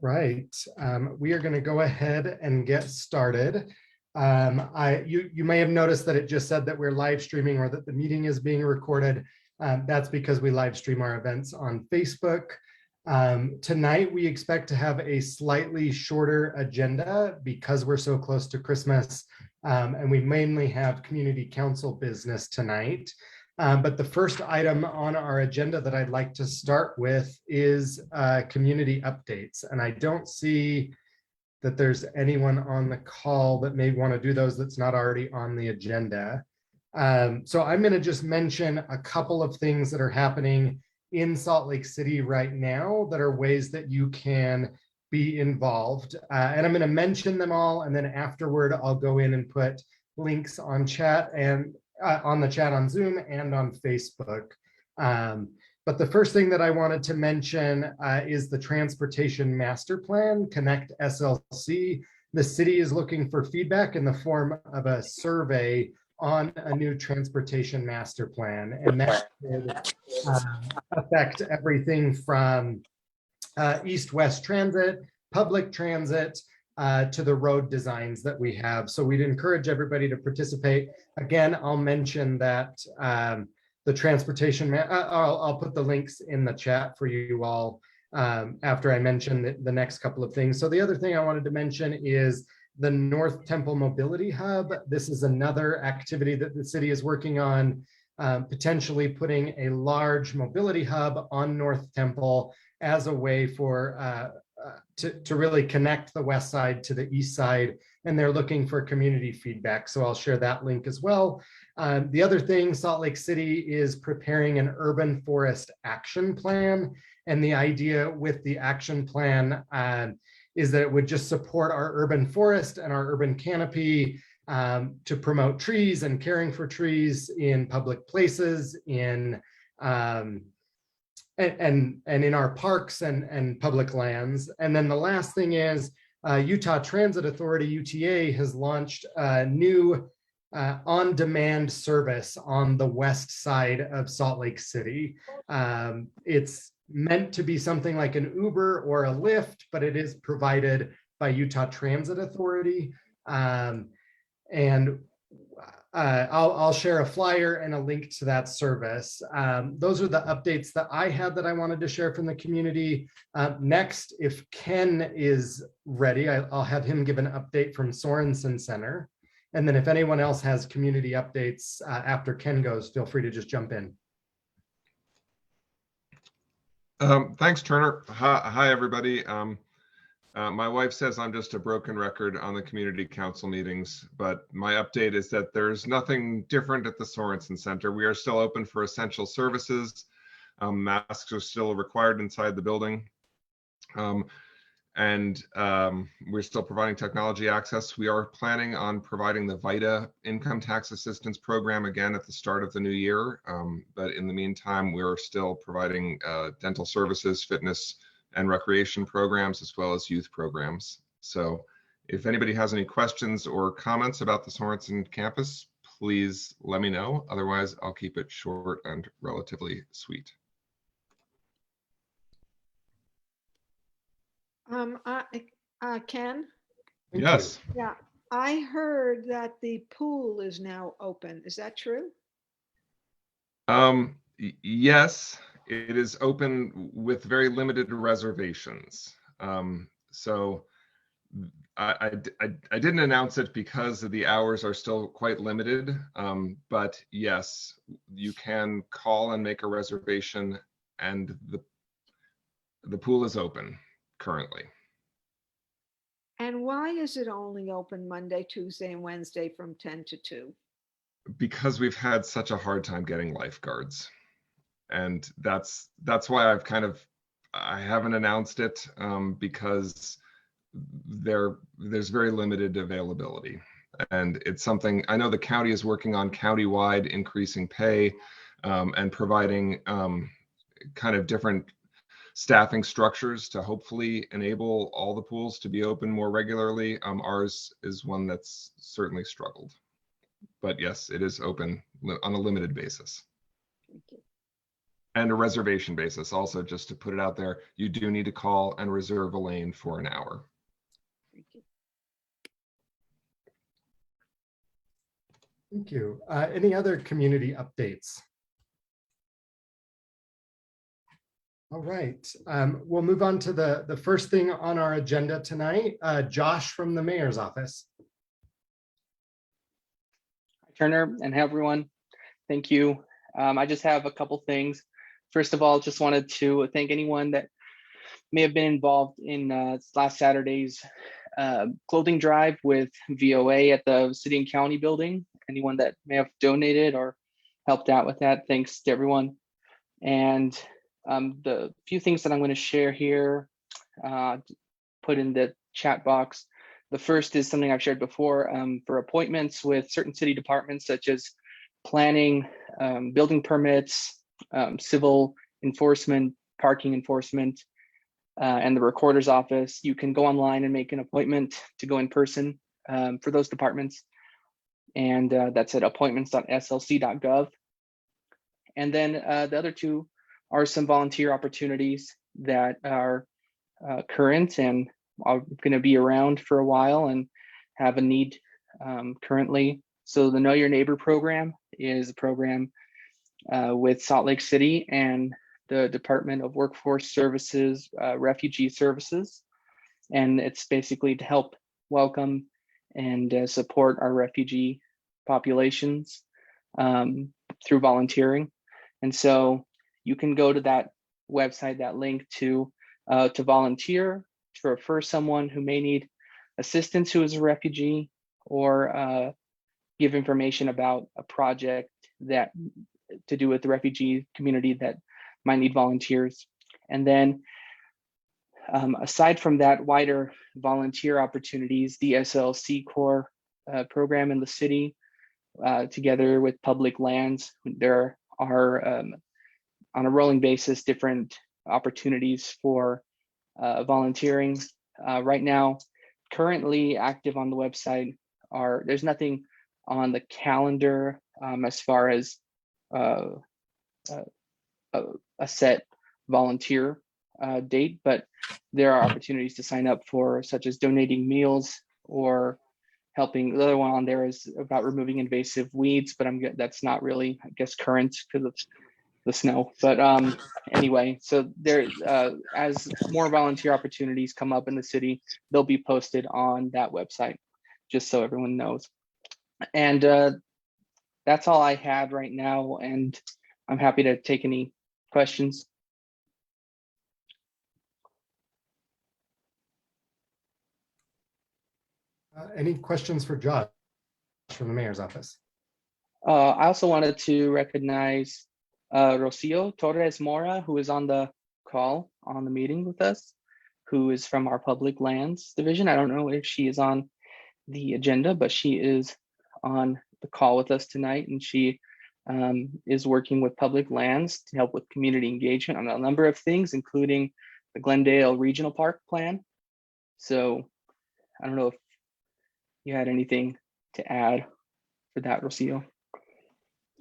Right. We are going to go ahead and get started. You may have noticed that it just said that we're live streaming or that the meeting is being recorded. That's because we live stream our events on Facebook. Tonight, we expect to have a slightly shorter agenda because we're so close to Christmas, and we mainly have community council business tonight. But the first item on our agenda that I'd like to start with is community updates. And I don't see that there's anyone on the call that may want to do those that's not already on the agenda. So I'm going to just mention a couple of things that are happening in Salt Lake City right now that are ways that you can be involved. And I'm going to mention them all. And then afterward, I'll go in and put links on chat and on the chat on Zoom and on Facebook. But the first thing that I wanted to mention is the Transportation Master Plan, Connect SLC. The city is looking for feedback in the form of a survey on a new transportation master plan. And that would affect everything from east-west transit, public transit, to the road designs that we have. So we'd encourage everybody to participate. Again, I'll mention that the transportation, I'll put the links in the chat for you all after I mention the next couple of things. So the other thing I wanted to mention is the North Temple Mobility Hub. This is another activity that the city is working on, potentially putting a large mobility hub on North Temple as a way for to really connect the west side to the east side, and they're looking for community feedback. So I'll share that link as well. The other thing, Salt Lake City is preparing an urban forest action plan. And the idea with the action plan is that it would just support our urban forest and our urban canopy to promote trees and caring for trees in public places, in and in our parks and public lands. And then the last thing is Utah Transit Authority, UTA, has launched a new on-demand service on the west side of Salt Lake City. It's meant to be something like an Uber or a Lyft, but it is provided by Utah Transit Authority. I'll share a flyer and a link to that service. Those are the updates that I had that I wanted to share from the community. Next, if Ken is ready, I'll have him give an update from Sorenson Center. And then if anyone else has community updates after Ken goes, feel free to just jump in. Thanks, Turner. Hi, everybody. My wife says I'm just a broken record on the community council meetings, but my update is that there's nothing different at the Sorenson Center. We are still open for essential services. Masks are still required inside the building. We're still providing technology access. We are planning on providing the VITA income tax assistance program again at the start of the new year. But in the meantime, we're still providing dental services, fitness, and recreation programs, as well as youth programs. So if anybody has any questions or comments about the Sorenson campus, please let me know. Otherwise, I'll keep it short and relatively sweet. Ken? Yes. Yeah, I heard that the pool is now open. Is that true? Yes, it is open with very limited reservations. So I didn't announce it because the hours are still quite limited. But yes, you can call and make a reservation, and the pool is open currently. And why is it only open Monday, Tuesday, and Wednesday from 10 to 2? Because we've had such a hard time getting lifeguards. And that's why I haven't announced it, because there's very limited availability. And it's something I know the county is working on countywide increasing pay and providing kind of different staffing structures to hopefully enable all the pools to be open more regularly. Ours is one that's certainly struggled. But yes, it is open on a limited basis. Thank you. And a reservation basis. Also, just to put it out there, you do need to call and reserve a lane for an hour. Thank you. Thank you. Any other community updates? All right, we'll move on to the first thing on our agenda tonight. Josh from the mayor's office. Hi, Turner, and hi, everyone. Thank you. I just have a couple things. First of all, just wanted to thank anyone that may have been involved in last Saturday's clothing drive with VOA at the city and county building. Anyone that may have donated or helped out with that, thanks to everyone. And the few things that I'm going to share here, put in the chat box. The first is something I've shared before for appointments with certain city departments, such as planning, building permits, civil enforcement, parking enforcement, and the recorder's office. You can go online and make an appointment to go in person for those departments. And that's at appointments.slc.gov. And then the other two are some volunteer opportunities that are current and are going to be around for a while and have a need currently. So the Know Your Neighbor program is a program with Salt Lake City and the Department of Workforce Services, Refugee Services. And it's basically to help welcome and support our refugee populations through volunteering. And so you can go to that website, that link to volunteer, to refer someone who may need assistance who is a refugee, or give information about a project that to do with the refugee community that might need volunteers. And then aside from that, wider volunteer opportunities, the SLC Core program in the city, together with public lands, there are on a rolling basis different opportunities for volunteering. Right now, currently active on the website there's nothing on the calendar as far as a set volunteer date, but there are opportunities to sign up for, such as donating meals or helping. The other one on there is about removing invasive weeds, but that's not really, I guess, current because of the snow. But anyway, so there, as more volunteer opportunities come up in the city, they'll be posted on that website, just so everyone knows. And that's all I had right now, and I'm happy to take any questions. Any questions for Josh from the mayor's office? I also wanted to recognize Rocio Torres Mora, who is on the call on the meeting with us, who is from our public lands division. I don't know if she is on the agenda, but she is on the call with us tonight, and she is working with public lands to help with community engagement on a number of things, including the Glendale Regional Park Plan. So I don't know if you had anything to add for that, Rocio.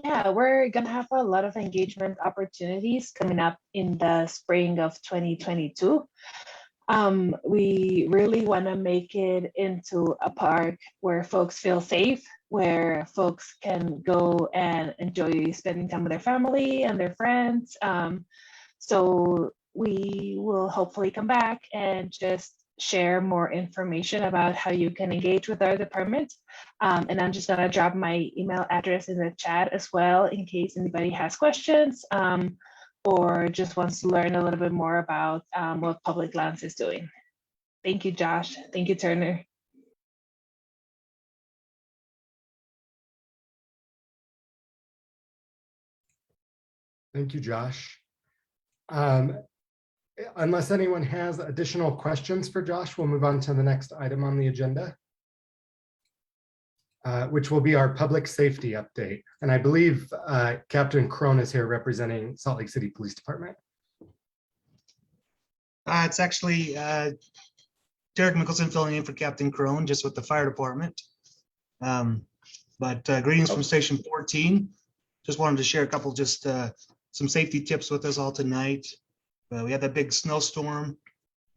Yeah, we're gonna have a lot of engagement opportunities coming up in the spring of 2022. We really want to make it into a park where folks feel safe, where folks can go and enjoy spending time with their family and their friends. So we will hopefully come back and just share more information about how you can engage with our department. And I'm just gonna drop my email address in the chat as well, in case anybody has questions or just wants to learn a little bit more about what Public Lands is doing. Thank you, Josh. Thank you, Turner. Thank you, Josh. Unless anyone has additional questions for Josh, we'll move on to the next item on the agenda, which will be our public safety update. And I believe Captain Crone is here representing Salt Lake City Police Department. It's actually Derek Mickelson filling in for Captain Crone, just with the fire department. But greetings from Station 14. Just wanted to share a couple just some safety tips with us all tonight. We had that big snowstorm.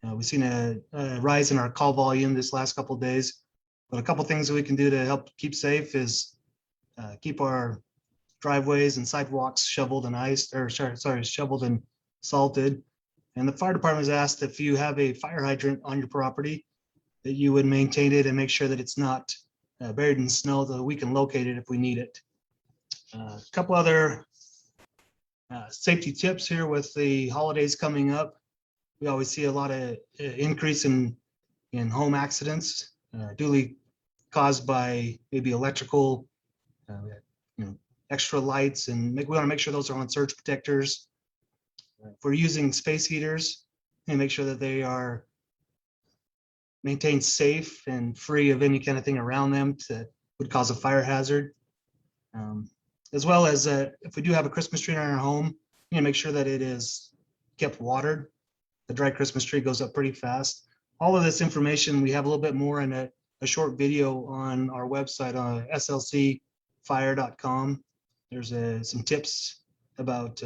We've seen a rise in our call volume this last couple of days. But a couple things that we can do to help keep safe is keep our driveways and sidewalks shoveled and iced, or sorry, shoveled and salted. And the fire department has asked if you have a fire hydrant on your property, that you would maintain it and make sure that it's not buried in snow, so that we can locate it if we need it. A couple other safety tips here with the holidays coming up. We always see a lot of increase in home accidents, duly caused by maybe electrical, extra lights, and we want to make sure those are on surge protectors. If we're using space heaters, and make sure that they are maintained safe and free of any kind of thing around them that would cause a fire hazard. As well as if we do have a Christmas tree in our home, make sure that it is kept watered. The dry Christmas tree goes up pretty fast. All of this information, we have a little bit more in a short video on our website on slcfire.com. There's some tips about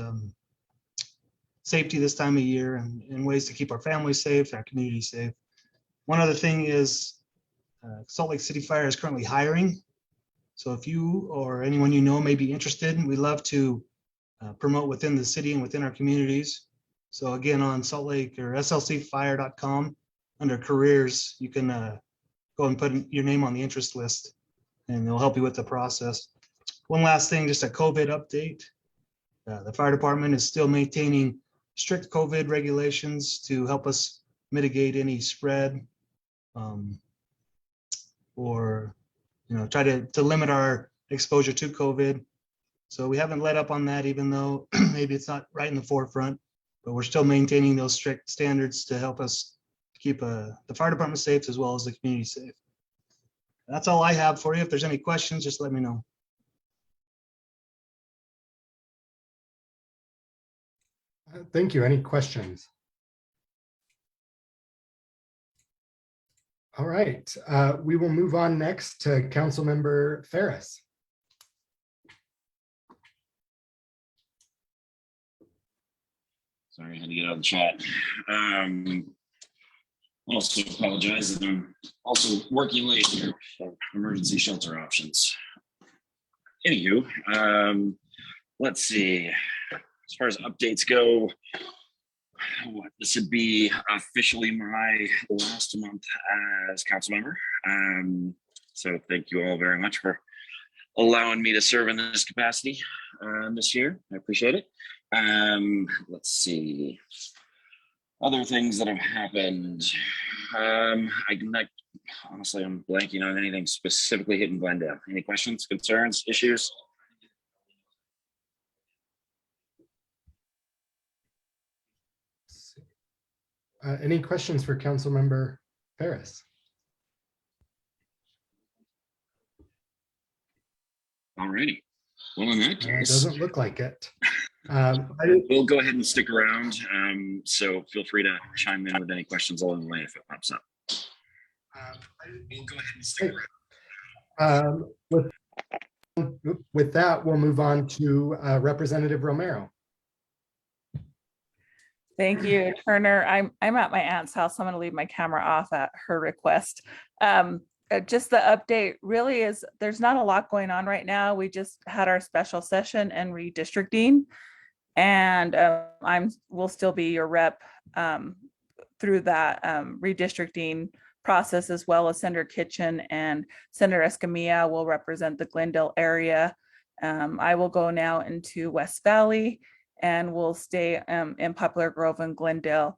safety this time of year and ways to keep our families safe, our community safe. One other thing is Salt Lake City Fire is currently hiring. So if you or anyone you know may be interested, we'd love to promote within the city and within our communities. So again, on Salt Lake or slcfire.com, under careers, you can go and put your name on the interest list, and they'll help you with the process. One last thing, just a COVID update. The fire department is still maintaining strict COVID regulations to help us mitigate any spread, or try to limit our exposure to COVID. So we haven't let up on that, even though maybe it's not right in the forefront, but we're still maintaining those strict standards to help us keep the fire department safe as well as the community safe. That's all I have for you. If there's any questions, just let me know. Thank you. Any questions? All right, we will move on next to Councilmember Ferris. Sorry, I had to get out of the chat. Also apologize that I'm also working late here for emergency shelter options. Anywho, let's see. As far as updates go, this would be officially my last month as council member. So thank you all very much for allowing me to serve in this capacity this year. I appreciate it. Let's see. Other things that have happened. Honestly, I'm blanking on anything specifically hitting Glendale. Any questions, concerns, issues? Any questions for Councilmember Ferris? All righty. Well, in that It case, doesn't look like it. we'll go ahead and stick around. So feel free to chime in with any questions along the way if it pops up. We'll go ahead and stick around. With that, we'll move on to Representative Romero. Thank you, Turner. I'm at my aunt's house. So I'm going to leave my camera off at her request. Just the update really is there's not a lot going on right now. We just had our special session and redistricting, and will still be your rep through that redistricting process, as well as Senator Kitchen and Senator Escamilla will represent the Glendale area. I will go now into West Valley and we'll stay in Poplar Grove and Glendale.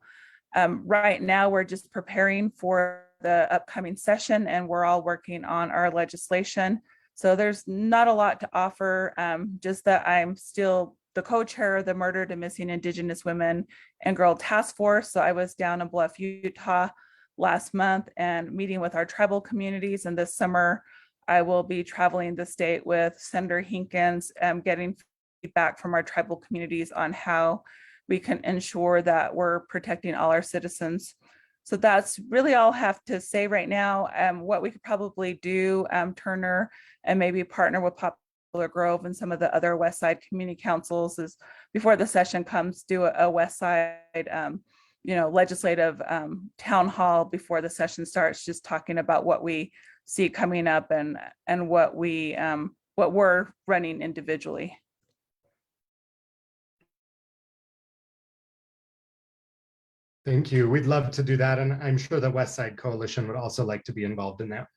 Right now, we're just preparing for the upcoming session and we're all working on our legislation. So there's not a lot to offer, just that I'm still the co-chair of the Murdered and Missing Indigenous Women and Girl Task Force. So I was down in Bluff, Utah last month and meeting with our tribal communities. And this summer, I will be traveling the state with Senator Hinkins, getting feedback from our tribal communities on how we can ensure that we're protecting all our citizens. So that's really all I have to say right now. What we could probably do, Turner, and maybe partner with Poplar Grove and some of the other West Side community councils is before the session comes, do a West Side, legislative town hall before the session starts, just talking about what we see coming up and what we're running individually. Thank you. We'd love to do that. And I'm sure the West Side Coalition would also like to be involved in that.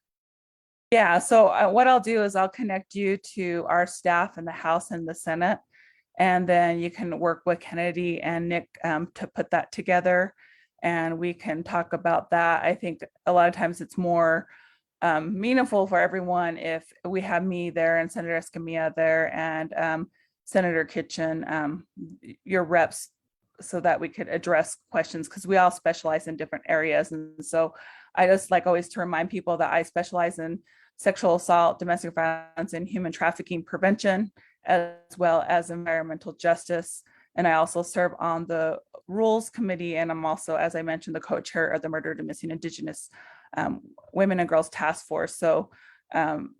Yeah, so what I'll do is I'll connect you to our staff in the House and the Senate, and then you can work with Kennedy and Nick to put that together, and we can talk about that. I think a lot of times it's more meaningful for everyone if we have me there and Senator Escamilla there and Senator Kitchen, your reps, so that we could address questions, because we all specialize in different areas. And so I just like always to remind people that I specialize in sexual assault, domestic violence, and human trafficking prevention, as well as environmental justice. And I also serve on the Rules Committee, and I'm also, as I mentioned, the co-chair of the Murdered and Missing Indigenous Women and Girls Task Force. So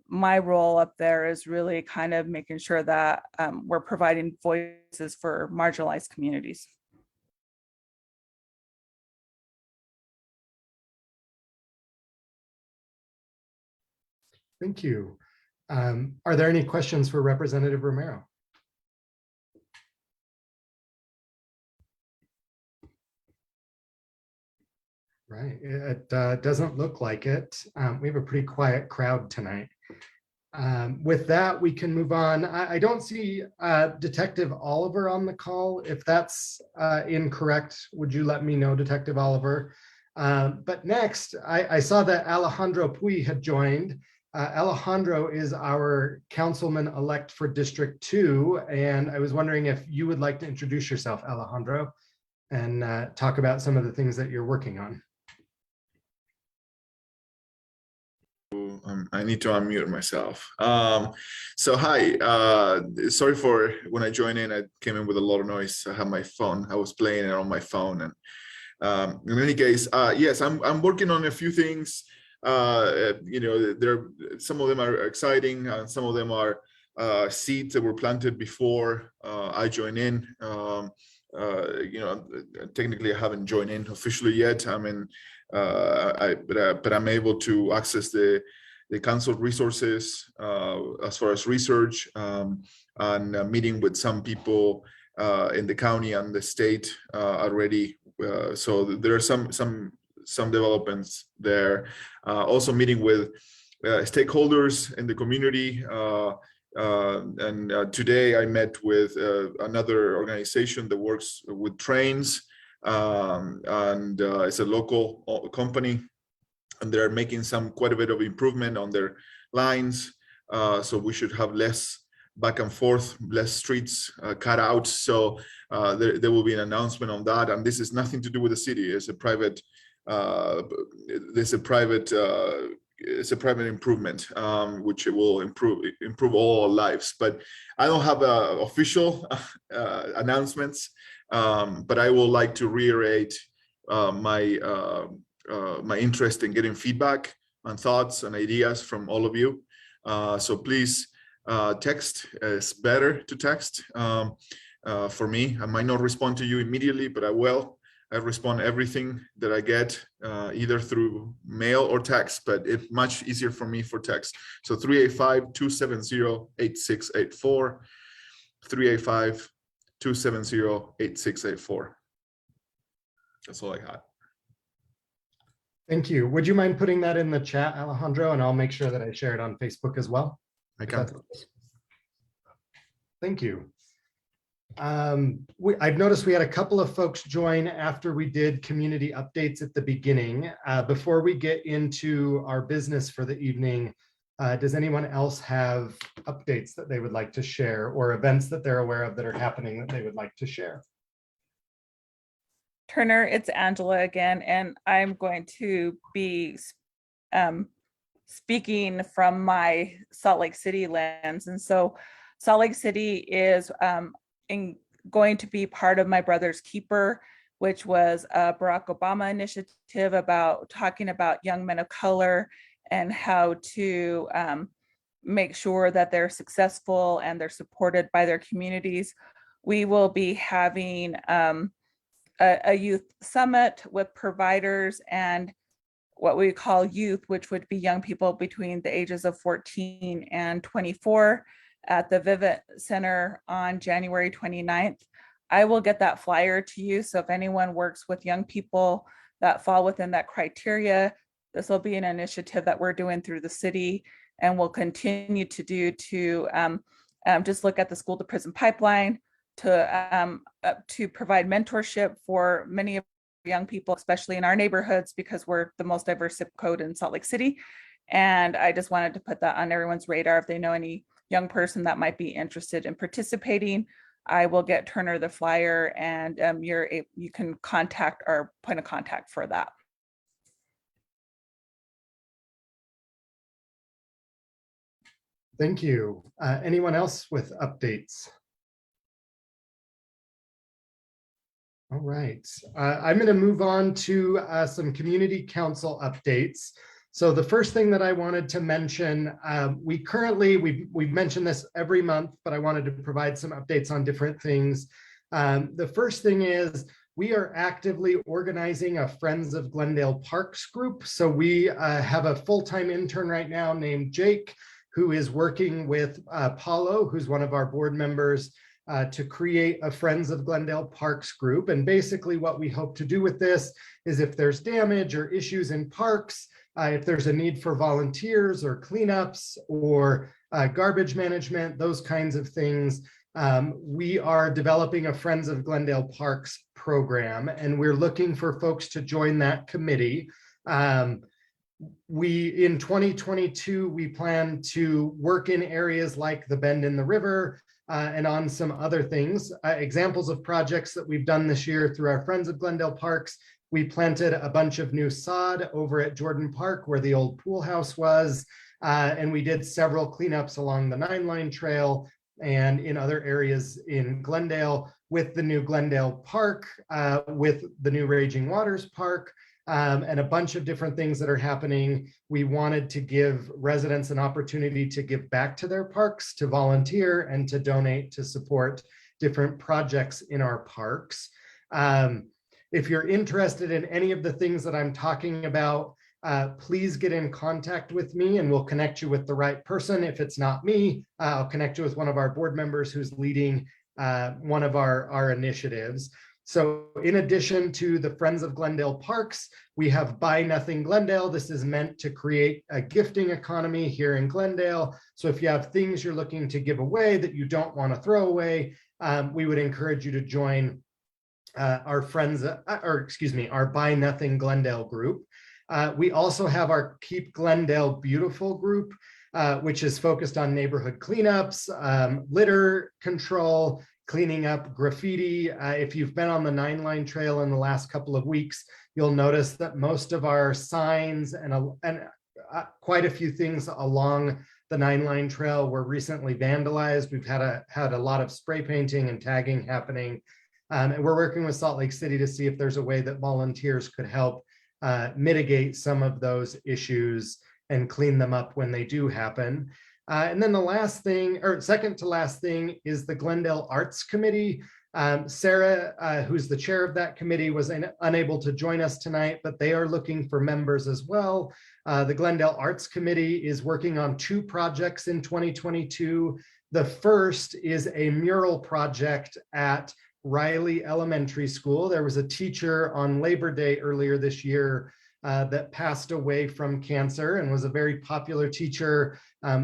my role up there is really kind of making sure that we're providing voices for marginalized communities. Thank you. Are there any questions for Representative Romero? Right, it doesn't look like it. We have a pretty quiet crowd tonight. With that, we can move on. I don't see Detective Oliver on the call. If that's incorrect, would you let me know, Detective Oliver? But next, I saw that Alejandro Puy had joined. Alejandro is our councilman-elect for District 2, and I was wondering if you would like to introduce yourself, Alejandro, and talk about some of the things that you're working on. I need to unmute myself. So hi, sorry for when I joined in, I came in with a lot of noise. I have my phone, I was playing it on my phone. And in any case, yes, I'm working on a few things. Some of them are exciting, and some of them are seeds that were planted before I joined in. Technically I haven't joined in officially yet. I mean, but I'm able to access the council resources as far as research and meeting with some people in the county and the state already. So there are some developments there. Also meeting with stakeholders in the community. Today I met with another organization that works with trains, and it's a local company, and they're making quite a bit of improvement on their lines. So we should have less back and forth, less streets cut out. So there will be an announcement on that. And this is nothing to do with the city. It's a private. It's a private improvement, which will improve all our lives. But I don't have official announcements. But I would like to reiterate my interest in getting feedback and thoughts and ideas from all of you. So please text. It's better to text for me. I might not respond to you immediately, but I will. I respond to everything that I get, either through mail or text, but it's much easier for me for text. So 385-270-8684, 385-270-8684. That's all I got. Thank you. Would you mind putting that in the chat, Alejandro? And I'll make sure that I share it on Facebook as well. I can. Thank you. I've noticed we had a couple of folks join after we did community updates at the beginning. Before we get into our business for the evening, does anyone else have updates that they would like to share, or events that they're aware of that are happening that they would like to share? Turner, it's Angela again, and I'm going to be speaking from my Salt Lake City lens. And so Salt Lake City is going to be part of My Brother's Keeper, which was a Barack Obama initiative about talking about young men of color and how to make sure that they're successful and they're supported by their communities. We will be having a youth summit with providers and what we call youth, which would be young people between the ages of 14 and 24 at the Vivint Center on January 29th. I will get that flyer to you. So if anyone works with young people that fall within that criteria, this will be an initiative that we're doing through the city and will continue to do to just look at the school to prison pipeline, to provide mentorship for many of young people, especially in our neighborhoods, because we're the most diverse zip code in Salt Lake City. And I just wanted to put that on everyone's radar. If they know any young person that might be interested in participating, I will get Turner the flyer, and you can contact our point of contact for that. Thank you. Anyone else with updates? All right, I'm going to move on to some community council updates. So the first thing that I wanted to mention, we've mentioned this every month, but I wanted to provide some updates on different things. The first thing is we are actively organizing a Friends of Glendale Parks group. So we have a full-time intern right now named Jake, who is working with Paulo, who's one of our board members, to create a Friends of Glendale Parks group. And basically what we hope to do with this is if there's damage or issues in parks, if there's a need for volunteers or cleanups or garbage management, those kinds of things, we are developing a Friends of Glendale Parks program, and we're looking for folks to join that committee. In 2022, we plan to work in areas like the Bend in the River, and on some other things. Examples of projects that we've done this year through our Friends of Glendale Parks: we planted a bunch of new sod over at Jordan Park where the old pool house was, and we did several cleanups along the 9-line trail and in other areas in Glendale with the new Glendale Park, with the new Raging Waters Park, and a bunch of different things that are happening. We wanted to give residents an opportunity to give back to their parks, to volunteer, and to donate to support different projects in our parks. If you're interested in any of the things that I'm talking about, please get in contact with me and we'll connect you with the right person. If it's not me, I'll connect you with one of our board members who's leading one of our initiatives. So in addition to the Friends of Glendale Parks, we have Buy Nothing Glendale. This is meant to create a gifting economy here in Glendale. So if you have things you're looking to give away that you don't want to throw away, we would encourage you to join our Buy Nothing Glendale group. We also have our Keep Glendale Beautiful group, which is focused on neighborhood cleanups, litter control, cleaning up graffiti. If you've been on the 9-line trail in the last couple of weeks, you'll notice that most of our signs and quite a few things along the 9-line trail were recently vandalized. We've had a lot of spray painting and tagging happening. And we're working with Salt Lake City to see if there's a way that volunteers could help mitigate some of those issues and clean them up when they do happen. And then the last thing, or second to last thing, is the Glendale Arts Committee. Sarah, who's the chair of that committee, was unable to join us tonight, but they are looking for members as well. The Glendale Arts Committee is working on 2 projects in 2022. The first is a mural project at Riley Elementary School. There was a teacher on Labor Day earlier this year that passed away from cancer and was a very popular teacher,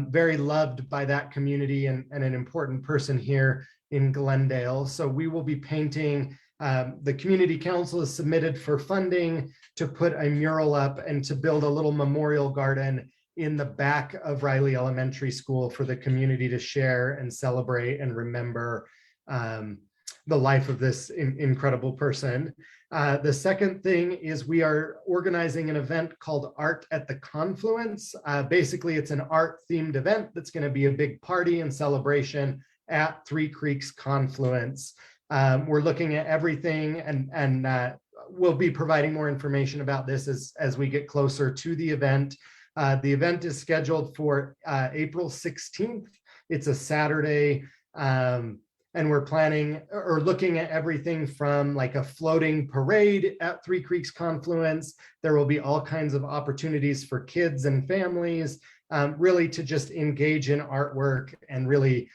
very loved by that community and an important person here in Glendale. So we will be painting, the community council has submitted for funding to put a mural up and to build a little memorial garden in the back of Riley Elementary School for the community to share and celebrate and remember the life of this incredible person. The second thing is we are organizing an event called Art at the Confluence. Basically, it's an art-themed event that's going to be a big party and celebration at Three Creeks Confluence. We're looking at everything, and we'll be providing more information about this as we get closer to the event. The event is scheduled for April 16th. It's a Saturday. And we're planning or looking at everything from like a floating parade at Three Creeks Confluence. There will be all kinds of opportunities for kids and families, really to just engage in artwork and really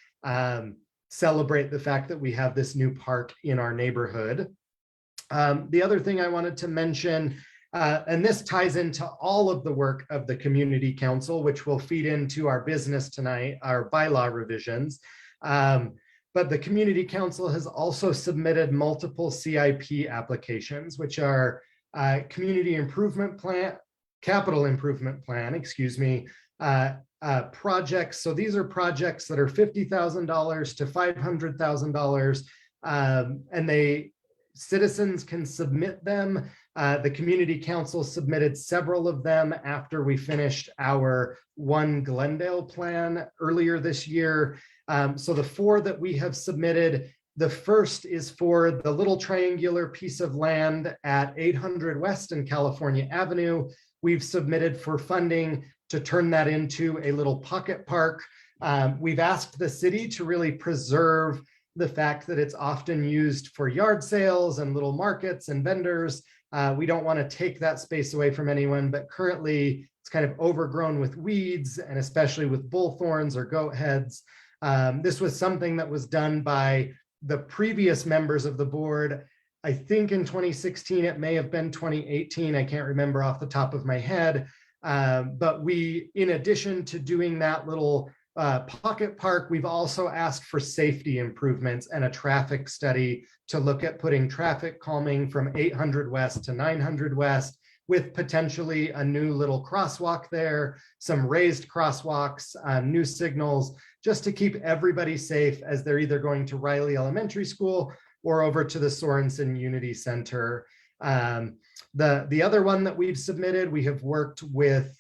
celebrate the fact that we have this new park in our neighborhood. The other thing I wanted to mention, and this ties into all of the work of the Community Council, which will feed into our business tonight, our bylaw revisions. But the Community Council has also submitted multiple CIP applications, which are Community Improvement Plan, Capital Improvement Plan, excuse me, projects. So these are projects that are $50,000 to $500,000, and citizens can submit them. The Community Council submitted several of them after we finished our One Glendale plan earlier this year. So the 4 that we have submitted, the first is for the little triangular piece of land at 800 West and California Avenue. We've submitted for funding to turn that into a little pocket park. We've asked the city to really preserve the fact that it's often used for yard sales and little markets and vendors. We don't want to take that space away from anyone, but currently it's kind of overgrown with weeds and especially with bullthorns or goat heads. This was something that was done by the previous members of the board. I think in 2016, it may have been 2018. I can't remember off the top of my head. But we, in addition to doing that little pocket park, we've also asked for safety improvements and a traffic study to look at putting traffic calming from 800 West to 900 West, with potentially a new little crosswalk there, some raised crosswalks, new signals, just to keep everybody safe as they're either going to Riley Elementary School or over to the Sorenson Unity Center. The other one that we've submitted, we have worked with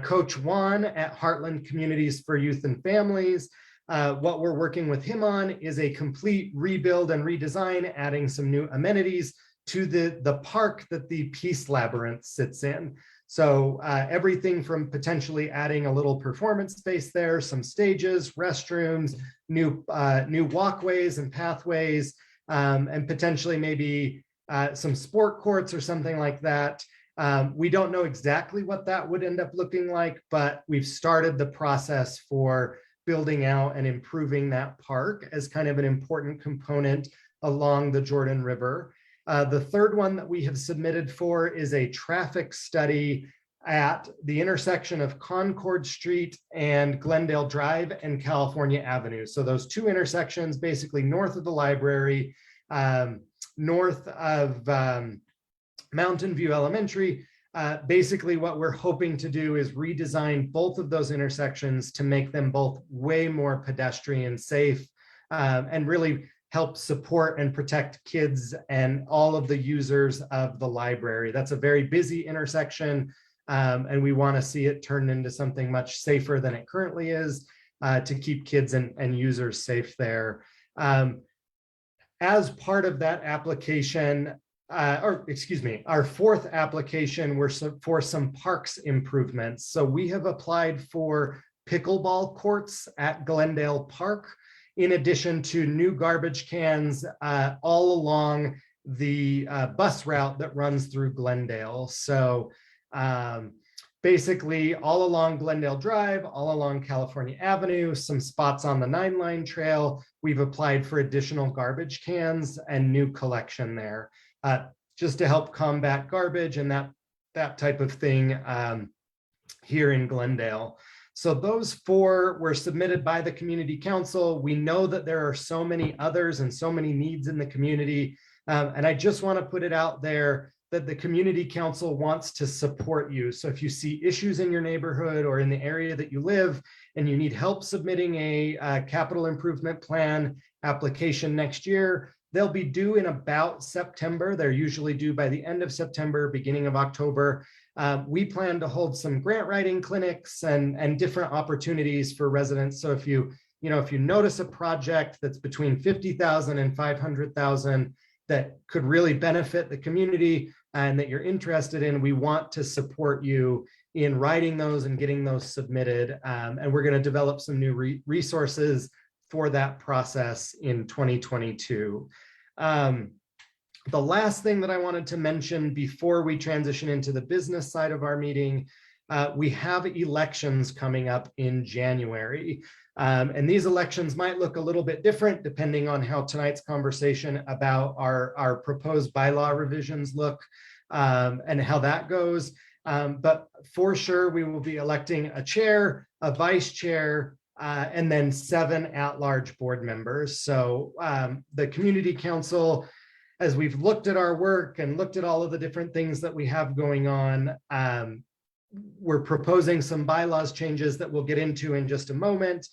Coach Juan at Heartland Communities for Youth and Families. What we're working with him on is a complete rebuild and redesign, adding some new amenities to the park that the Peace Labyrinth sits in. So everything from potentially adding a little performance space there, some stages, restrooms, new walkways and pathways, and potentially maybe some sport courts or something like that. We don't know exactly what that would end up looking like, but we've started the process for building out and improving that park as kind of an important component along the Jordan River. The third one that we have submitted for is a traffic study at the intersection of Concord Street and Glendale Drive and California Avenue. So those 2 intersections, basically north of the library, north of Mountain View Elementary. Basically what we're hoping to do is redesign both of those intersections to make them both way more pedestrian safe, and really help support and protect kids and all of the users of the library. That's a very busy intersection, and we want to see it turned into something much safer than it currently is, to keep kids and users safe there. As part of that application, our 4th application were for some parks improvements. So we have applied for pickleball courts at Glendale Park, in addition to new garbage cans all along the bus route that runs through Glendale. So basically all along Glendale Drive, all along California Avenue, some spots on the 9-line trail, we've applied for additional garbage cans and new collection there, just to help combat garbage and that type of thing here in Glendale. So those 4 were submitted by the Community Council. We know that there are so many others and so many needs in the community. And I just want to put it out there that the Community Council wants to support you. So if you see issues in your neighborhood or in the area that you live and you need help submitting a capital improvement plan application next year, they'll be due in about September. They're usually due by the end of September, beginning of October. We plan to hold some grant writing clinics and different opportunities for residents. So if you notice a project that's between $50,000 and $500,000 that could really benefit the community and that you're interested in, we want to support you in writing those and getting those submitted. And we're going to develop some new resources for that process in 2022. The last thing that I wanted to mention before we transition into the business side of our meeting, we have elections coming up in January. And these elections might look a little bit different depending on how tonight's conversation about our proposed bylaw revisions look and how that goes. But for sure, we will be electing a chair, a vice chair, and then 7 at-large board members. So the community council, as we've looked at our work and looked at all of the different things that we have going on, we're proposing some bylaws changes that we'll get into in just a moment.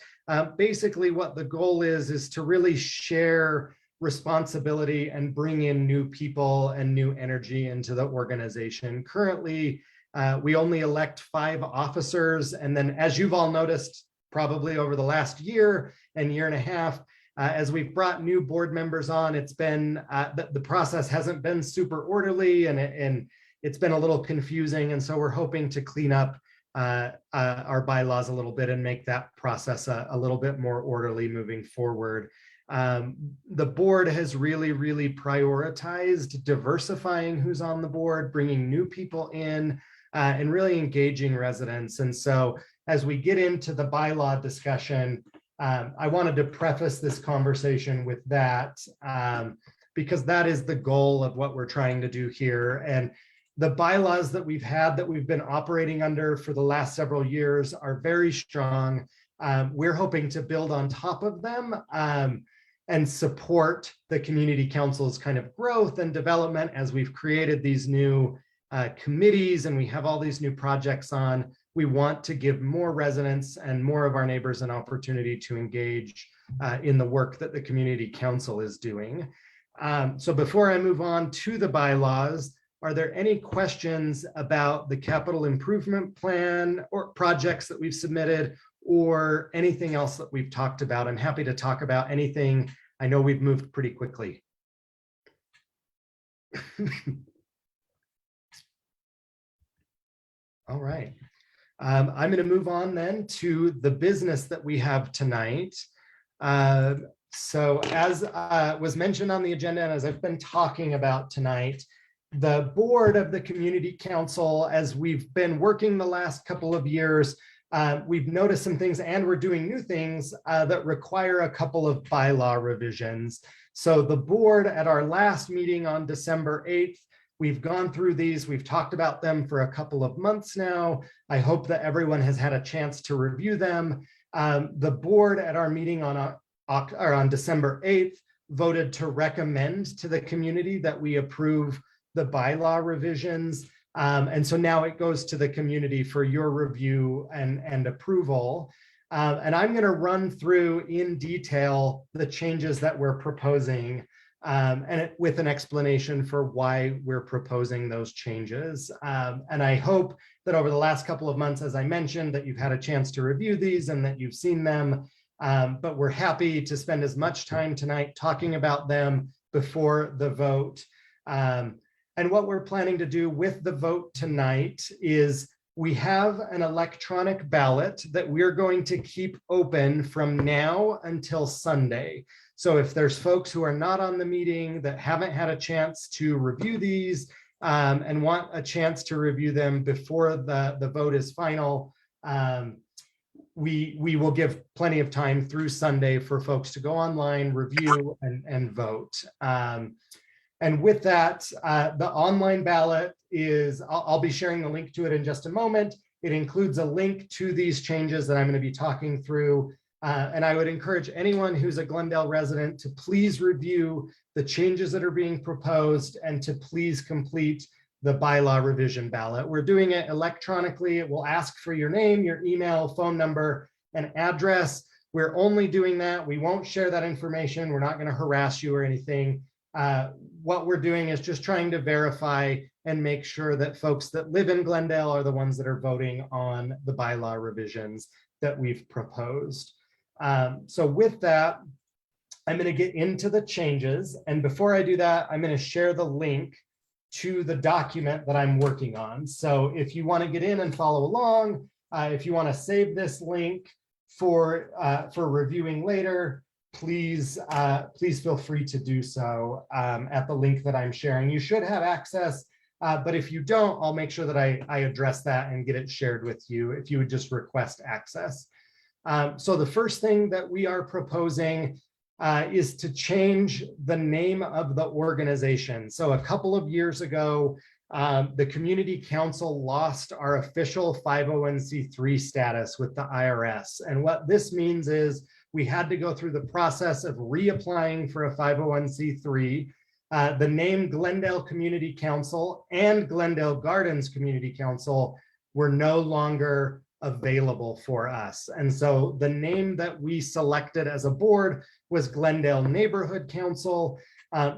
Basically, what the goal is to really share responsibility and bring in new people and new energy into the organization. Currently, we only elect 5 officers. And then, as you've all noticed, probably over the last year and year and a half, as we've brought new board members on, it's been, the process hasn't been super orderly and it's been a little confusing. And so we're hoping to clean up our bylaws a little bit and make that process a little bit more orderly moving forward. The board has really prioritized diversifying who's on the board, bringing new people in, and really engaging residents. And so as we get into the bylaw discussion, I wanted to preface this conversation with that because that is the goal of what we're trying to do here. And the bylaws that we've been operating under for the last several years are very strong. We're hoping to build on top of them and support the community council's kind of growth and development as we've created these new committees and we have all these new projects on. We want to give more residents and more of our neighbors an opportunity to engage in the work that the community council is doing. So before I move on to the bylaws, are there any questions about the capital improvement plan or projects that we've submitted or anything else that we've talked about? I'm happy to talk about anything. I know we've moved pretty quickly. All right. I'm going to move on then to the business that we have tonight. So as was mentioned on the agenda and as I've been talking about tonight, the board of the community council, as we've been working the last couple of years, we've noticed some things and we're doing new things that require a couple of bylaw revisions. So the board at our last meeting on December 8th, we've gone through these, we've talked about them for a couple of months now. I hope that everyone has had a chance to review them. The board at our meeting on December 8th voted to recommend to the community that we approve the bylaw revisions. And so now it goes to the community for your review and approval. And I'm going to run through in detail the changes that we're proposing and with an explanation for why we're proposing those changes. And I hope that over the last couple of months, as I mentioned, that you've had a chance to review these and that you've seen them. But we're happy to spend as much time tonight talking about them before the vote. And what we're planning to do with the vote tonight is we have an electronic ballot that we're going to keep open from now until Sunday. So if there's folks who are not on the meeting that haven't had a chance to review these and want a chance to review them before the vote is final, we will give plenty of time through Sunday for folks to go online, review, and vote. And with that, the online ballot is, I'll be sharing the link to it in just a moment. It includes a link to these changes that I'm going to be talking through. And I would encourage anyone who's a Glendale resident to please review the changes that are being proposed and to please complete the bylaw revision ballot. We're doing it electronically. It will ask for your name, your email, phone number, and address. We're only doing that. We won't share that information. We're not going to harass you or anything. What we're doing is just trying to verify and make sure that folks that live in Glendale are the ones that are voting on the bylaw revisions that we've proposed. So with that, I'm going to get into the changes. And before I do that, I'm going to share the link to the document that I'm working on. So if you want to get in and follow along, if you want to save this link for reviewing later, please feel free to do so at the link that I'm sharing. You should have access, but if you don't, I'll make sure that I address that and get it shared with you if you would just request access. So the first thing that we are proposing is to change the name of the organization. So a couple of years ago, the Community Council lost our official 501c3 status with the IRS. And what this means is we had to go through the process of reapplying for a 501c3. The name Glendale Community Council and Glendale Gardens Community Council were no longer available for us. And so the name that we selected as a board was Glendale Neighborhood Council,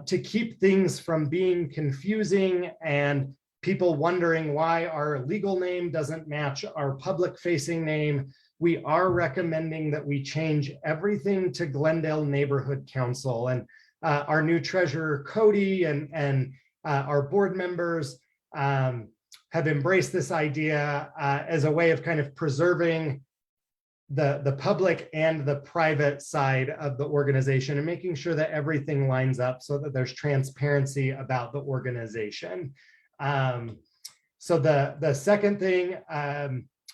to keep things from being confusing and people wondering why our legal name doesn't match our public facing name. We are recommending that we change everything to Glendale Neighborhood Council. And our new treasurer, Cody, and our board members have embraced this idea as a way of kind of preserving the public and the private side of the organization and making sure that everything lines up so that there's transparency about the organization. So the second thing,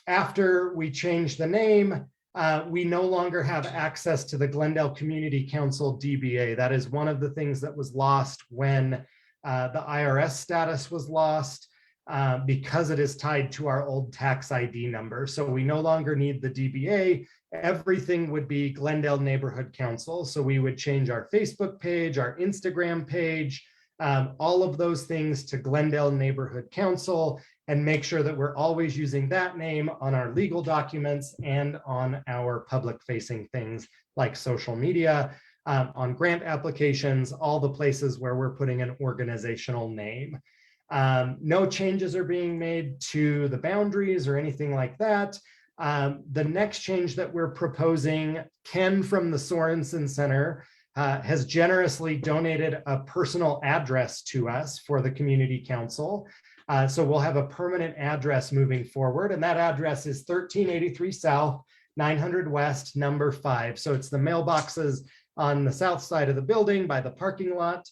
after we change the name, we no longer have access to the Glendale Community Council DBA. That is one of the things that was lost when the IRS status was lost, because it is tied to our old tax ID number. So we no longer need the DBA. Everything would be Glendale Neighborhood Council. So we would change our Facebook page, our Instagram page, all of those things to Glendale Neighborhood Council, and make sure that we're always using that name on our legal documents and on our public facing things like social media, on grant applications, all the places where we're putting an organizational name. No changes are being made to the boundaries or anything like that. The next change that we're proposing, Ken from the Sorenson Center has generously donated a personal address to us for the Community Council. So we'll have a permanent address moving forward, and that address is 1383 South, 900 West, number 5. So it's the mailboxes on the south side of the building by the parking lot.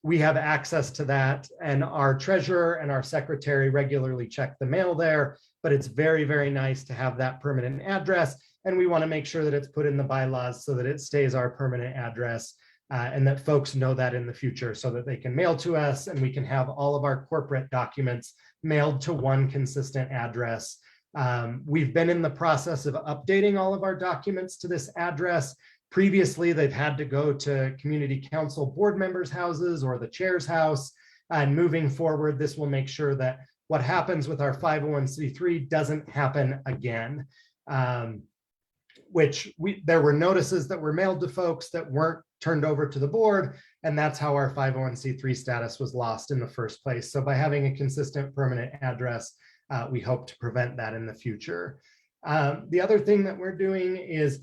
We have access to that, and our treasurer and our secretary regularly check the mail there, but it's very, very nice to have that permanent address. And we want to make sure that it's put in the bylaws so that it stays our permanent address, and that folks know that in the future so that they can mail to us and we can have all of our corporate documents mailed to one consistent address. We've been in the process of updating all of our documents to this address. Previously, they've had to go to Community Council board members' houses or the chair's house. And moving forward, this will make sure that what happens with our 501c3 doesn't happen again. There were notices that were mailed to folks that weren't turned over to the board, and that's how our 501c3 status was lost in the first place. So by having a consistent permanent address, we hope to prevent that in the future. The other thing that we're doing is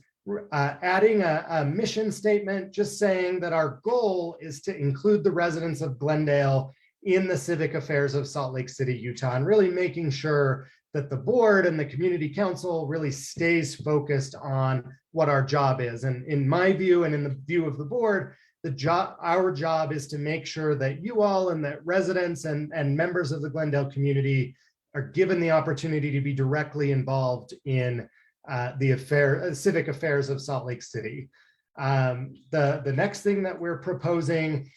adding a mission statement, just saying that our goal is to include the residents of Glendale in the civic affairs of Salt Lake City, Utah, and really making sure that the board and the Community Council really stays focused on what our job is. And in my view, and in the view of the board, our job is to make sure that you all and that residents and members of the Glendale community are given the opportunity to be directly involved in the civic affairs of Salt Lake City. The next thing that we're proposing,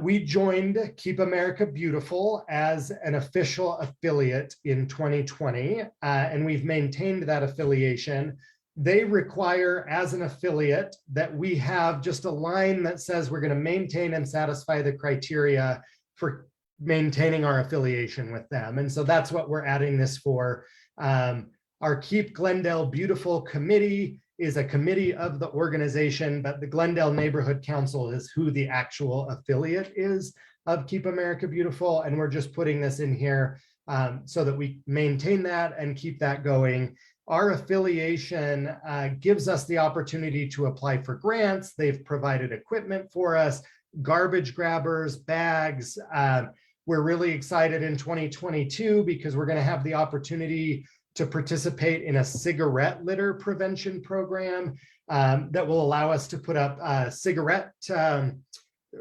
we joined Keep America Beautiful as an official affiliate in 2020, and we've maintained that affiliation. They require, as an affiliate, that we have just a line that says we're going to maintain and satisfy the criteria for maintaining our affiliation with them. And so that's what we're adding this for. Our Keep Glendale Beautiful committee is a committee of the organization, but the Glendale Neighborhood Council is who the actual affiliate is of Keep America Beautiful. And we're just putting this in here so that we maintain that and keep that going. our affiliation gives us the opportunity to apply for grants. They've provided equipment for us, garbage grabbers, bags. We're really excited in 2022 because we're going to have the opportunity to participate in a cigarette litter prevention program that will allow us to put up cigarette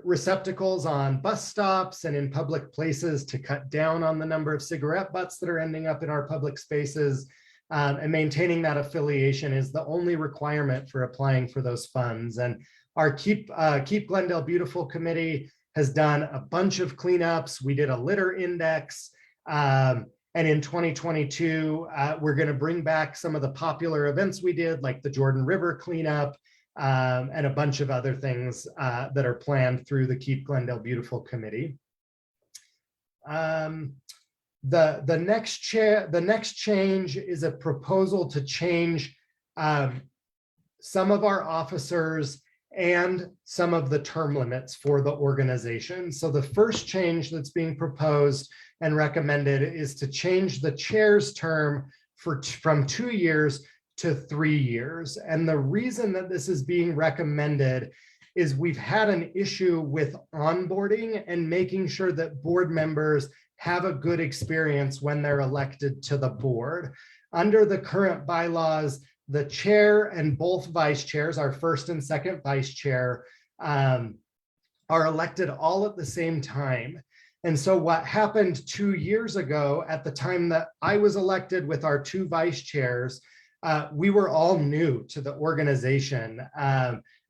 receptacles on bus stops and in public places to cut down on the number of cigarette butts that are ending up in our public spaces. And maintaining that affiliation is the only requirement for applying for those funds. And our Keep Glendale Beautiful Committee has done a bunch of cleanups. We did a litter index. And in 2022, we're going to bring back some of the popular events we did, like the Jordan River cleanup, and a bunch of other things that are planned through the Keep Glendale Beautiful Committee. The next change is a proposal to change some of our officers and some of the term limits for the organization. So the first change that's being proposed and recommended is to change the chair's term from 2 years to 3 years. And the reason that this is being recommended is we've had an issue with onboarding and making sure that board members have a good experience when they're elected to the board. Under the current bylaws, the chair and both vice chairs, our first and second vice chair, are elected all at the same time. And so what happened 2 years ago, at the time that I was elected with our two vice chairs, we were all new to the organization.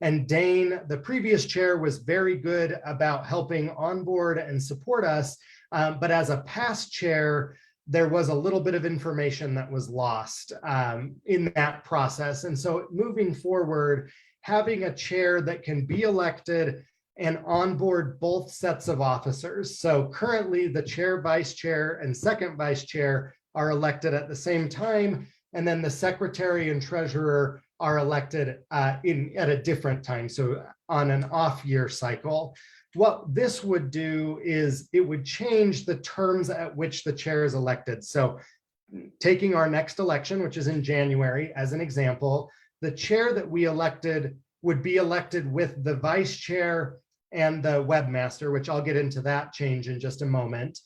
And Dane, the previous chair, was very good about helping onboard and support us. But as a past chair, there was a little bit of information that was lost in that process. And so moving forward, having a chair that can be elected and onboard both sets of officers. So currently the chair, vice chair, and second vice chair are elected at the same time. And then the secretary and treasurer are elected at a different time, so on an off-year cycle. What this would do is it would change the terms at which the chair is elected. So taking our next election, which is in January, as an example, the chair that we elected would be elected with the vice chair and the webmaster, which I'll get into that change in just a moment.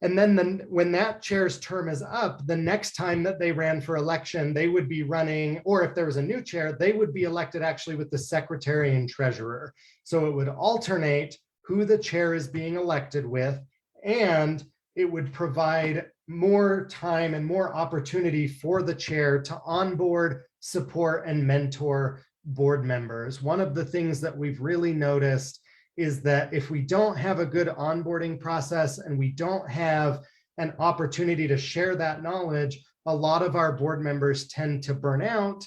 And then when that chair's term is up, the next time that they ran for election, they would be running, or if there was a new chair, they would be elected actually with the secretary and treasurer. So it would alternate who the chair is being elected with, and it would provide more time and more opportunity for the chair to onboard, support, and mentor board members. One of the things that we've really noticed is that if we don't have a good onboarding process and we don't have an opportunity to share that knowledge, a lot of our board members tend to burn out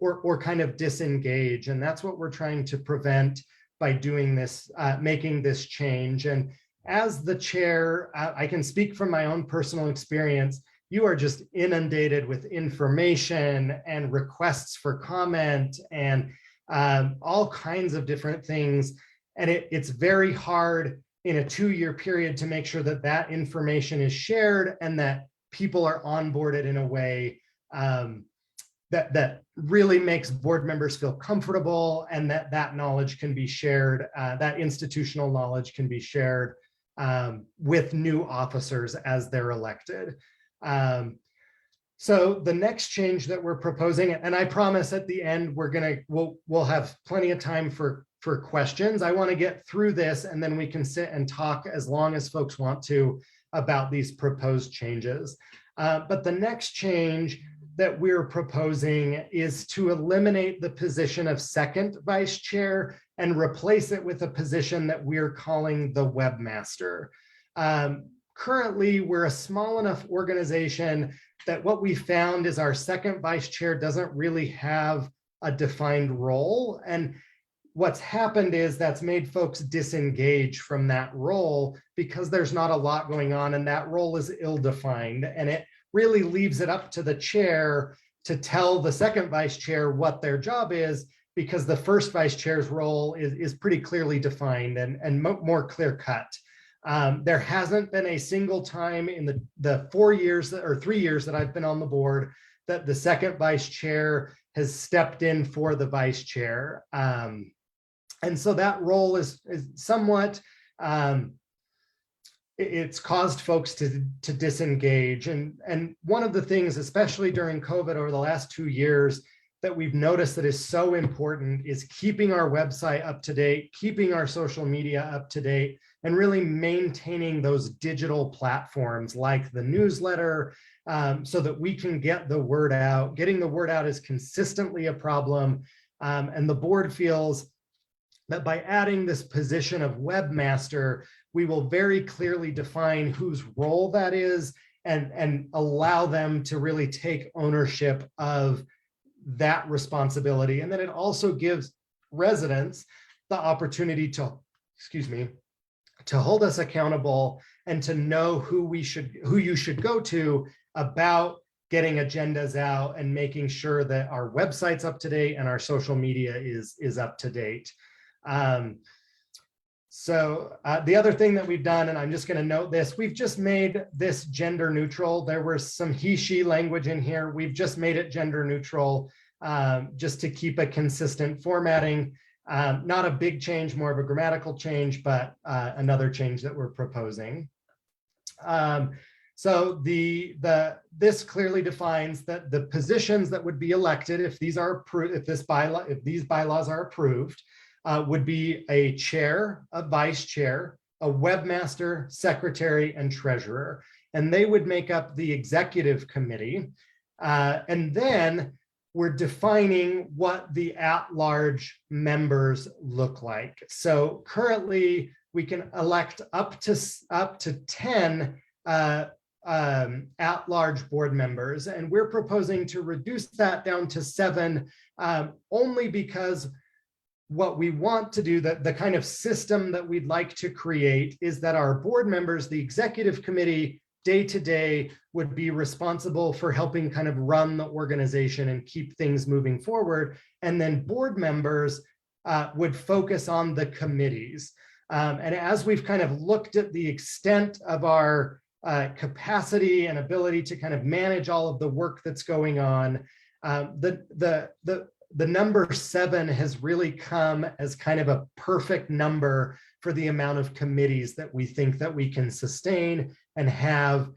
or kind of disengage. And that's what we're trying to prevent by doing this, making this change. And as the chair, I can speak from my own personal experience. You are just inundated with information and requests for comment and all kinds of different things. And it's very hard in a 2-year period to make sure that that information is shared and that people are onboarded in a way that really makes board members feel comfortable, and that knowledge can be shared, that institutional knowledge can be shared with new officers as they're elected. So the next change that we're proposing, and I promise at the end, we'll have plenty of time for questions. I want to get through this and then we can sit and talk as long as folks want to about these proposed changes. But the next change that we're proposing is to eliminate the position of second vice chair and replace it with a position that we're calling the webmaster. Currently, we're a small enough organization that what we found is our second vice chair doesn't really have a defined role. And what's happened is that's made folks disengage from that role because there's not a lot going on and that role is ill-defined, and it really leaves it up to the chair to tell the second vice chair what their job is, because the first vice chair's role is pretty clearly defined and more clear-cut. There hasn't been a single time in the 4 years or 3 years that I've been on the board that the second vice chair has stepped in for the vice chair. And so that role is somewhat, it's caused folks to disengage. And one of the things, especially during COVID over the last 2 years, that we've noticed that is so important is keeping our website up to date, keeping our social media up to date, and really maintaining those digital platforms like the newsletter, so that we can get the word out. Getting the word out is consistently a problem. And the board feels that by adding this position of webmaster, we will very clearly define whose role that is and allow them to really take ownership of that responsibility. And then it also gives residents the opportunity to, to hold us accountable and to know who you should go to about getting agendas out and making sure that our website's up to date and our social media is up to date. So the other thing that we've done, and I'm just going to note this, we've just made this gender neutral. There was some he, she language in here. We've just made it gender neutral, just to keep a consistent formatting. Not a big change, more of a grammatical change, but another change that we're proposing. So this clearly defines that the positions that would be elected if these are approved, if these bylaws are approved, would be a chair, a vice chair, a webmaster, secretary, and treasurer. And they would make up the executive committee. And then we're defining what the at-large members look like. So currently we can elect up to 10 at-large board members, and we're proposing to reduce that down to 7, only because what we want to do, the kind of system that we'd like to create is that our board members, the executive committee, day to day would be responsible for helping kind of run the organization and keep things moving forward. And then board members would focus on the committees. And as we've kind of looked at the extent of our capacity and ability to kind of manage all of the work that's going on, the number 7 has really come as kind of a perfect number for the amount of committees that we think that we can sustain and have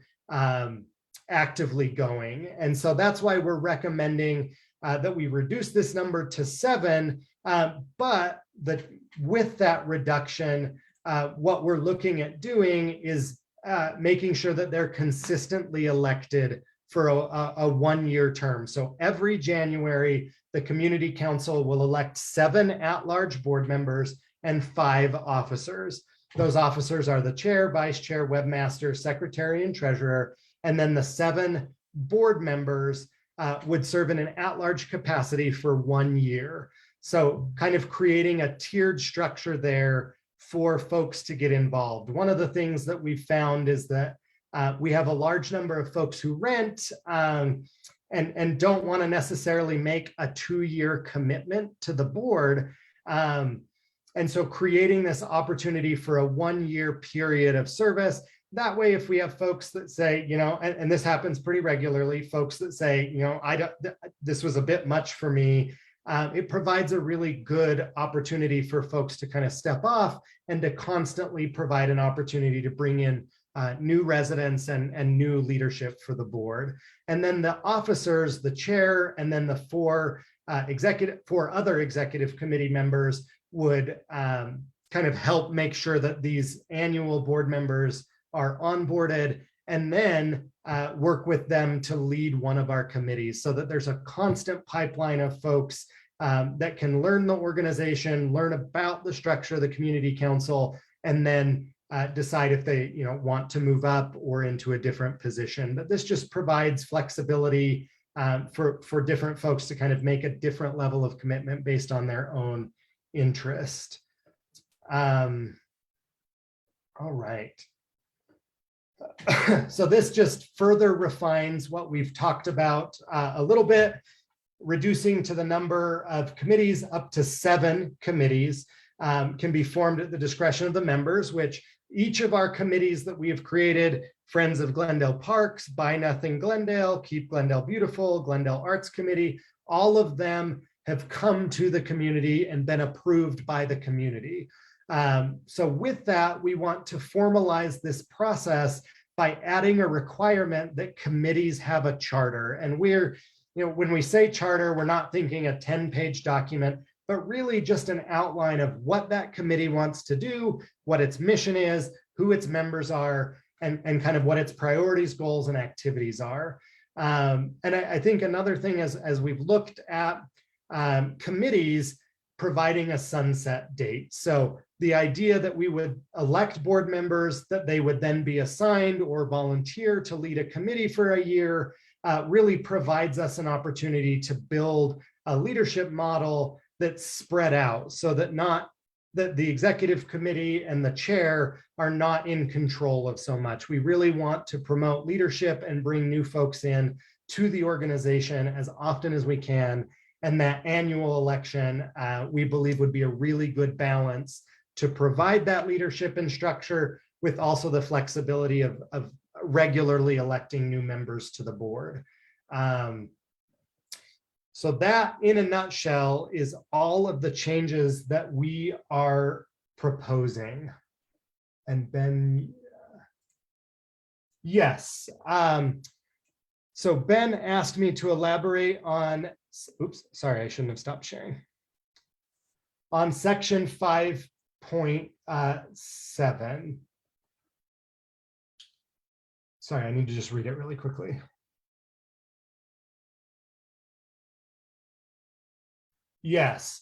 actively going. And so that's why we're recommending that we reduce this number to 7, but that with that reduction, what we're looking at doing is making sure that they're consistently elected for a 1-year term. So every January, the community council will elect 7 at-large board members and 5 officers. Those officers are the chair, vice chair, webmaster, secretary, and treasurer. And then the 7 board members would serve in an at-large capacity for 1 year. So kind of creating a tiered structure there for folks to get involved. One of the things that we've found is that we have a large number of folks who rent and don't want to necessarily make a 2-year commitment to the board. And so creating this opportunity for a 1-year period of service, that way, if we have folks that say, and this happens pretty regularly, folks that say, this was a bit much for me, it provides a really good opportunity for folks to kind of step off and to constantly provide an opportunity to bring in new residents and new leadership for the board. And then the officers, the chair, and then the 4 other executive committee members would kind of help make sure that these annual board members are onboarded, and then work with them to lead one of our committees so that there's a constant pipeline of folks that can learn the organization, learn about the structure of the community council, and then decide if they want to move up or into a different position. But this just provides flexibility for different folks to kind of make a different level of commitment based on their own interest. All right. So this just further refines what we've talked about a little bit, reducing to the number of committees up to 7 committees. can be formed at the discretion of the members, which each of our committees that we have created, Friends of Glendale Parks, Buy Nothing Glendale, Keep Glendale Beautiful, Glendale Arts Committee, all of them have come to the community and been approved by the community. So with that, we want to formalize this process by adding a requirement that committees have a charter. And we're, when we say charter, we're not thinking a 10-page document, but really just an outline of what that committee wants to do, what its mission is, who its members are, and kind of what its priorities, goals, and activities are. And I think another thing is, as we've looked at committees providing a sunset date. So the idea that we would elect board members, that they would then be assigned or volunteer to lead a committee for a year, really provides us an opportunity to build a leadership model that's spread out, so that the executive committee and the chair are not in control of so much. We really want to promote leadership and bring new folks in to the organization as often as we can. And that annual election, we believe, would be a really good balance to provide that leadership and structure with also the flexibility of regularly electing new members to the board. So that, in a nutshell, is all of the changes that we are proposing. And Ben, yes. So Ben asked me to elaborate on, oops, sorry, I shouldn't have stopped sharing. On section 5.7. Sorry, I need to just read it really quickly. Yes,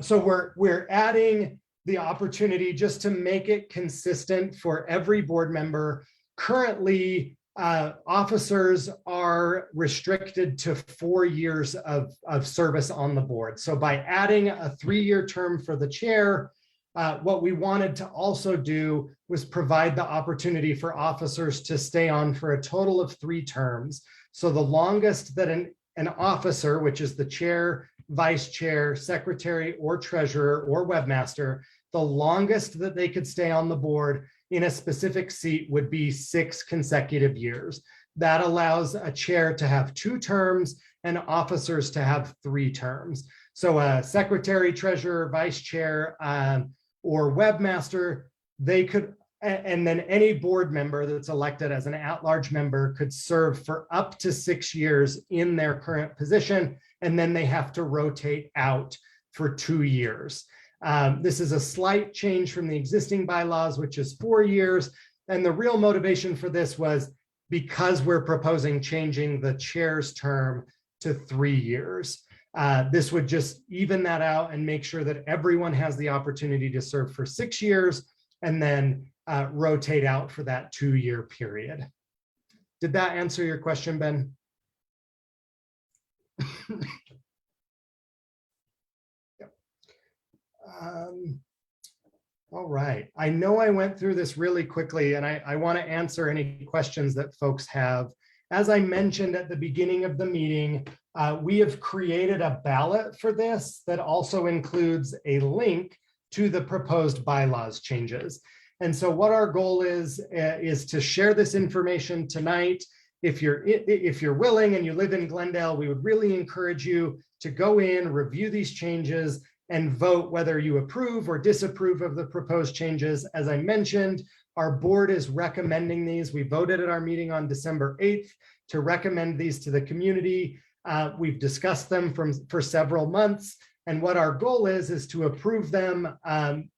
so we're adding the opportunity just to make it consistent for every board member. Currently, officers are restricted to 4 years of service on the board. So by adding a 3-year term for the chair, what we wanted to also do was provide the opportunity for officers to stay on for a total of 3 terms. So the longest that an officer, which is the chair, vice chair, secretary, or treasurer, or webmaster, the longest that they could stay on the board in a specific seat would be 6 consecutive years. That allows a chair to have 2 terms and officers to have 3 terms. So a secretary, treasurer, vice chair, or webmaster, they could, and then any board member that's elected as an at-large member could serve for up to 6 years in their current position, and then they have to rotate out for 2 years. This is a slight change from the existing bylaws, which is 4 years. And the real motivation for this was because we're proposing changing the chair's term to 3 years. This would just even that out and make sure that everyone has the opportunity to serve for 6 years and then rotate out for that 2-year period. Did that answer your question, Ben? Yep. All right. I know I went through this really quickly, and I want to answer any questions that folks have. As I mentioned at the beginning of the meeting, we have created a ballot for this that also includes a link to the proposed bylaws changes. And so what our goal is to share this information tonight. If you're willing and you live in Glendale, we would really encourage you to go in, review these changes, and vote whether you approve or disapprove of the proposed changes. As I mentioned, our board is recommending these. We voted at our meeting on December 8th to recommend these to the community. We've discussed them for several months. And what our goal is to approve them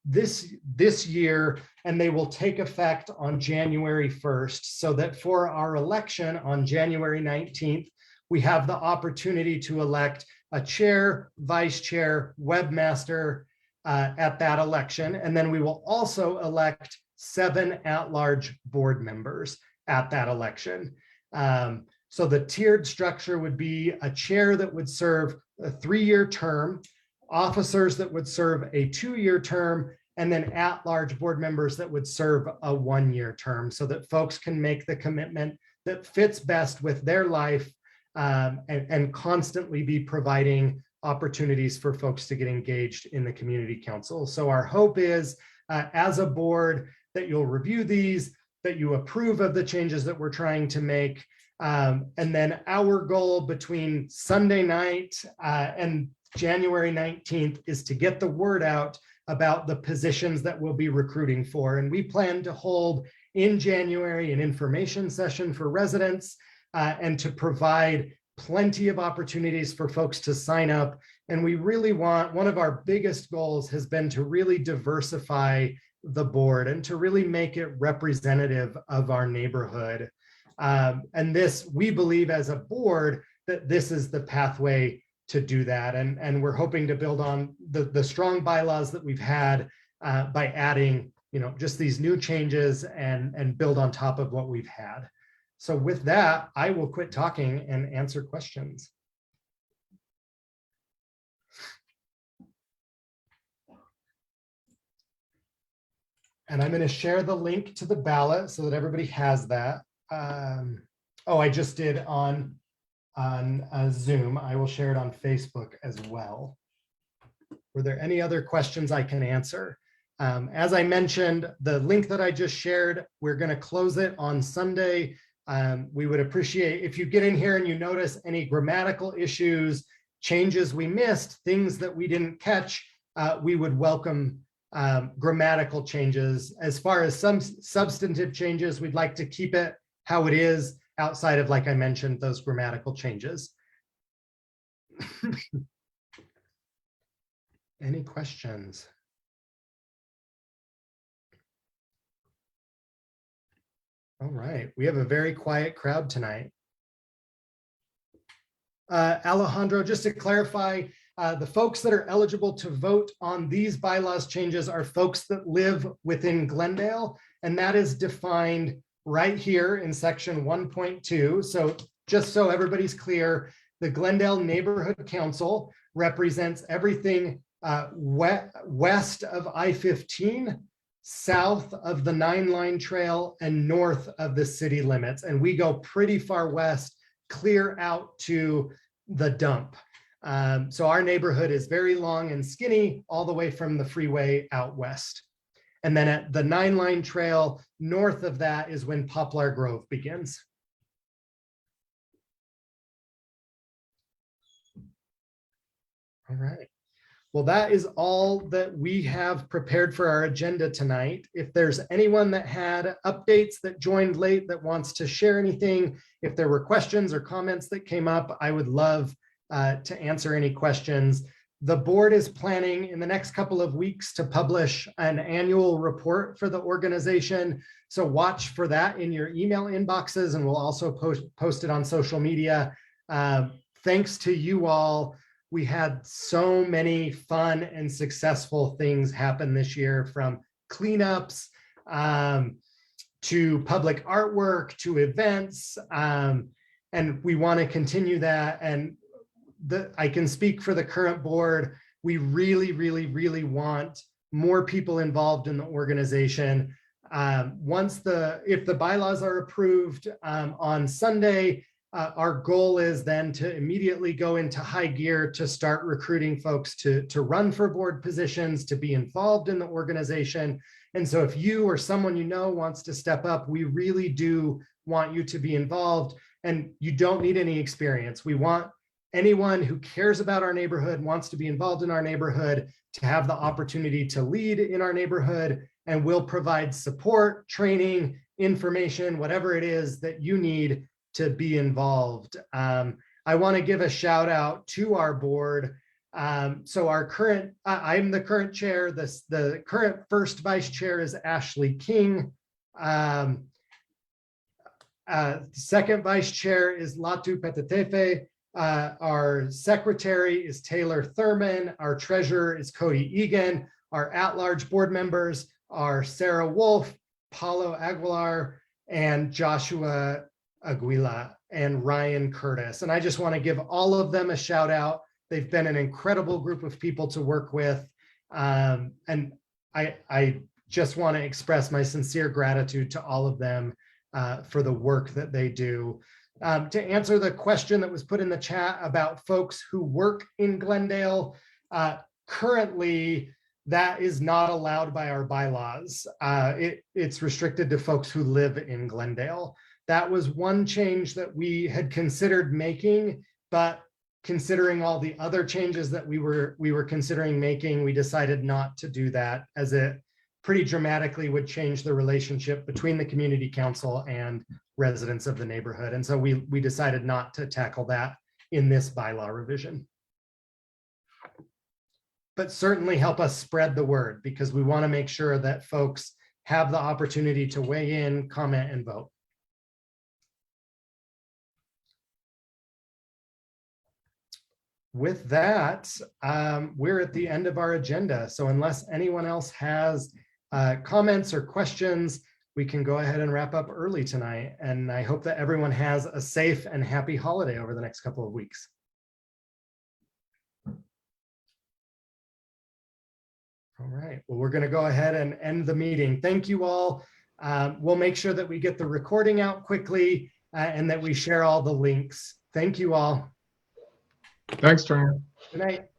this year, and they will take effect on January 1st, so that for our election on January 19th, we have the opportunity to elect a chair, vice chair, webmaster at that election. And then we will also elect 7 at-large board members at that election. So the tiered structure would be a chair that would serve a 3-year term, officers that would serve a 2-year term, and then at-large board members that would serve a 1-year term, so that folks can make the commitment that fits best with their life and constantly be providing opportunities for folks to get engaged in the community council. So our hope is as a board that you'll review these, that you approve of the changes that we're trying to make. And then our goal between Sunday night and January 19th is to get the word out about the positions that we'll be recruiting for. And we plan to hold in January an information session for residents and to provide plenty of opportunities for folks to sign up. And we really want, one of our biggest goals has been to really diversify the board and to really make it representative of our neighborhood. And this, we believe as a board, that this is the pathway to do that. And we're hoping to build on the strong bylaws that we've had by adding, just these new changes and build on top of what we've had. So with that, I will quit talking and answer questions. And I'm going to share the link to the ballot so that everybody has that. Oh, I just did on Zoom. I will share it on Facebook as well. Were there any other questions I can answer? As I mentioned, the link that I just shared, we're going to close it on Sunday. We would appreciate if you get in here and you notice any grammatical issues, changes we missed, things that we didn't catch, we would welcome grammatical changes. As far as some substantive changes, we'd like to keep it how it is outside of, like I mentioned, those grammatical changes. Any questions? All right, we have a very quiet crowd tonight. Alejandro, just to clarify, the folks that are eligible to vote on these bylaws changes are folks that live within Glendale, and that is defined right here in section 1.2. So just so everybody's clear, the Glendale Neighborhood Council represents everything west of I-15, south of the 9-line trail, and north of the city limits. And we go pretty far west, clear out to the dump. So our neighborhood is very long and skinny all the way from the freeway out west. And then at the 9-line trail, north of that is when Poplar Grove begins. All right. Well, that is all that we have prepared for our agenda tonight. If there's anyone that had updates that joined late that wants to share anything, if there were questions or comments that came up, I would love to answer any questions. The board is planning in the next couple of weeks to publish an annual report for the organization. So watch for that in your email inboxes, and we'll also post it on social media. Thanks to you all. We had so many fun and successful things happen this year, from cleanups to public artwork to events. And we want to continue that. And I can speak for the current board. We really, really, really want more people involved in the organization. If the bylaws are approved on Sunday, our goal is then to immediately go into high gear to start recruiting folks to run for board positions, to be involved in the organization. And so if you or someone you know wants to step up, we really do want you to be involved, and you don't need any experience. We want anyone who cares about our neighborhood, wants to be involved in our neighborhood, to have the opportunity to lead in our neighborhood, and we'll provide support, training, information, whatever it is that you need to be involved. I want to give a shout out to our board. So our current, I'm the current chair. The current first vice chair is Ashley King. Second vice chair is Latu Petatefe. Our secretary is Taylor Thurman. Our treasurer is Cody Egan. Our at-large board members are Sarah Wolf, Paulo Aguilar, and Joshua Aguila, and Ryan Curtis. And I just want to give all of them a shout out. They've been an incredible group of people to work with. And I just want to express my sincere gratitude to all of them for the work that they do. To answer the question that was put in the chat about folks who work in Glendale, currently that is not allowed by our bylaws. It's restricted to folks who live in Glendale. That was one change that we had considered making, but considering all the other changes that we were considering making, we decided not to do that, as it pretty dramatically would change the relationship between the community council and residents of the neighborhood. And so we decided not to tackle that in this bylaw revision. But certainly help us spread the word, because we want to make sure that folks have the opportunity to weigh in, comment, and vote. With that, we're at the end of our agenda. So unless anyone else has comments or questions, we can go ahead and wrap up early tonight. And I hope that everyone has a safe and happy holiday over the next couple of weeks. All right, well, we're going to go ahead and end the meeting. Thank you all. We'll make sure that we get the recording out quickly and that we share all the links. Thank you all. Thanks, Turner. Good night.